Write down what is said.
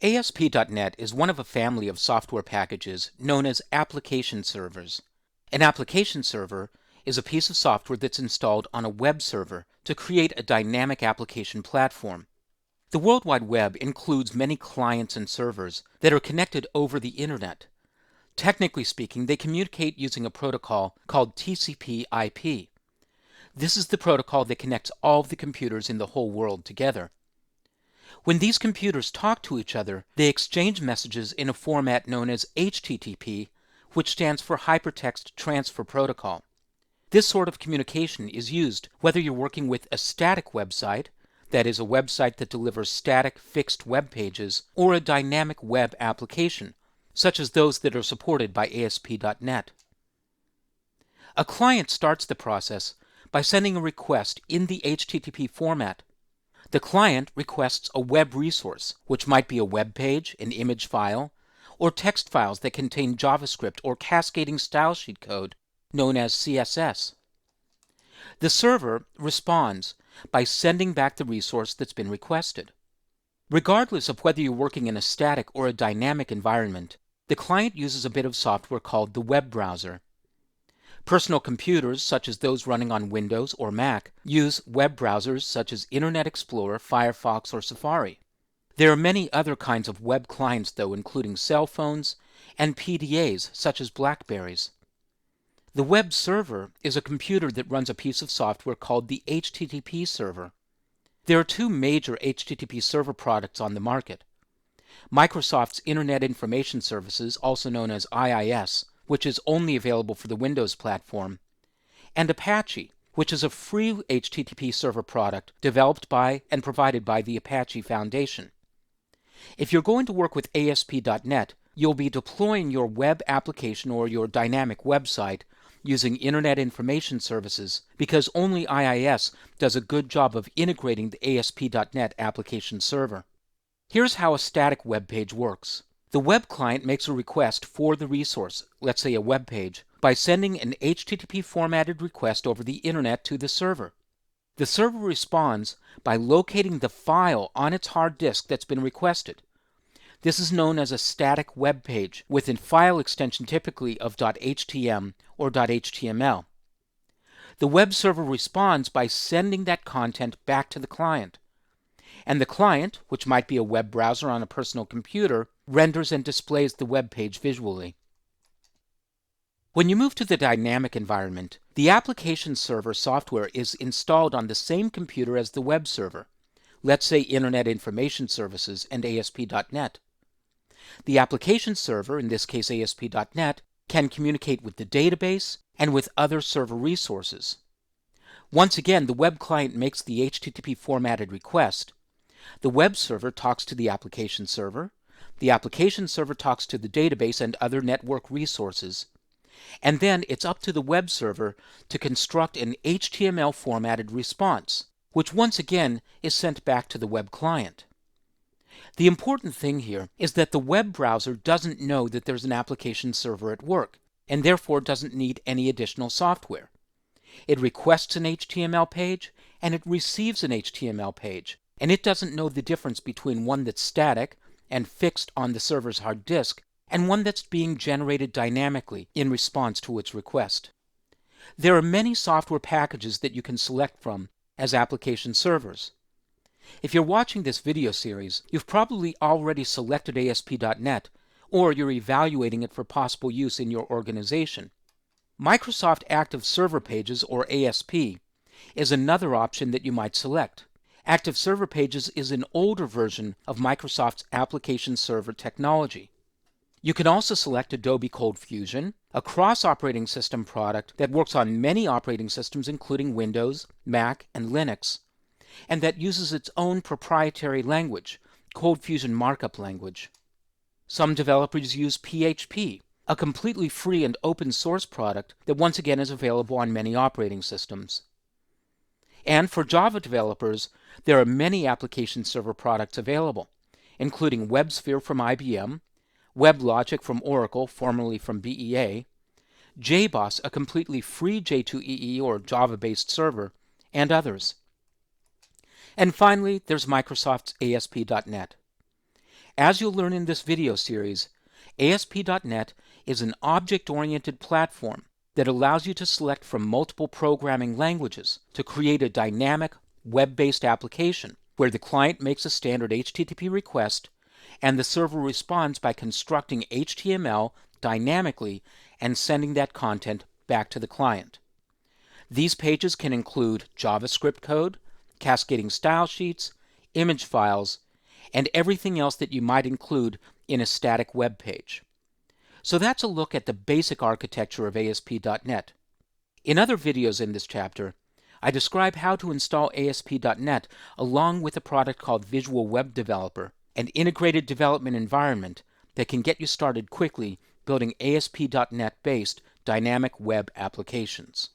ASP.NET is one of a family of software packages known as application servers. An application server is a piece of software that's installed on a web server to create a dynamic application platform. The World Wide Web includes many clients and servers that are connected over the Internet. Technically speaking, they communicate using a protocol called TCP/IP. This is the protocol that connects all of the computers in the whole world together. When these computers talk to each other, they exchange messages in a format known as HTTP, which stands for Hypertext Transfer Protocol. This sort of communication is used whether you're working with a static website, that is, a website that delivers static, fixed web pages, or a dynamic web application, such as those that are supported by ASP.NET. A client starts the process by sending a request in the HTTP format. The client requests a web resource, which might be a web page, an image file, or text files that contain JavaScript or cascading stylesheet code known as CSS. The server responds by sending back the resource that's been requested. Regardless of whether you're working in a static or a dynamic environment, the client uses a bit of software called the web browser. Personal computers, such as those running on Windows or Mac, use web browsers such as Internet Explorer, Firefox, or Safari. There are many other kinds of web clients, though, including cell phones and PDAs, such as Blackberries. The web server is a computer that runs a piece of software called the HTTP server. There are two major HTTP server products on the market: Microsoft's Internet Information Services, also known as IIS, which is only available for the Windows platform, and Apache, which is a free HTTP server product developed by and provided by the Apache Foundation. If you're going to work with ASP.NET, you'll be deploying your web application or your dynamic website using Internet Information Services, because only IIS does a good job of integrating the ASP.NET application server. Here's how a static web page works. The web client makes a request for the resource, let's say a web page, by sending an HTTP formatted request over the Internet to the server. The server responds by locating the file on its hard disk that's been requested. This is known as a static web page, with a file extension typically of .htm or .html. The web server responds by sending that content back to the client. And the client, which might be a web browser on a personal computer, renders and displays the web page visually. When you move to the dynamic environment, the application server software is installed on the same computer as the web server, let's say Internet Information Services and ASP.NET. The application server, in this case ASP.NET, can communicate with the database and with other server resources. Once again, the web client makes the HTTP formatted request. The web server talks to the application server talks to the database and other network resources, and then it's up to the web server to construct an HTML formatted response, which once again is sent back to the web client. The important thing here is that the web browser doesn't know that there's an application server at work, and therefore doesn't need any additional software. It requests an HTML page, and it receives an HTML page, and it doesn't know the difference between one that's static and fixed on the server's hard disk and one that's being generated dynamically in response to its request. There are many software packages that you can select from as application servers. If you're watching this video series, you've probably already selected ASP.NET, or you're evaluating it for possible use in your organization. Microsoft Active Server Pages, or ASP, is another option that you might select. Active Server Pages is an older version of Microsoft's application server technology. You can also select Adobe ColdFusion, a cross-operating system product that works on many operating systems including Windows, Mac, and Linux, and that uses its own proprietary language, ColdFusion Markup Language. Some developers use PHP, a completely free and open source product that once again is available on many operating systems. And for Java developers, there are many application server products available, including WebSphere from IBM, WebLogic from Oracle, formerly from BEA, JBoss, a completely free J2EE or Java-based server, and others. And finally, there's Microsoft's ASP.NET. As you'll learn in this video series, ASP.NET is an object-oriented platform that allows you to select from multiple programming languages to create a dynamic, web-based application where the client makes a standard HTTP request and the server responds by constructing HTML dynamically and sending that content back to the client. These pages can include JavaScript code, cascading style sheets, image files, and everything else that you might include in a static web page. So that's a look at the basic architecture of ASP.NET. In other videos in this chapter, I describe how to install ASP.NET along with a product called Visual Web Developer, an integrated development environment that can get you started quickly building ASP.NET-based dynamic web applications.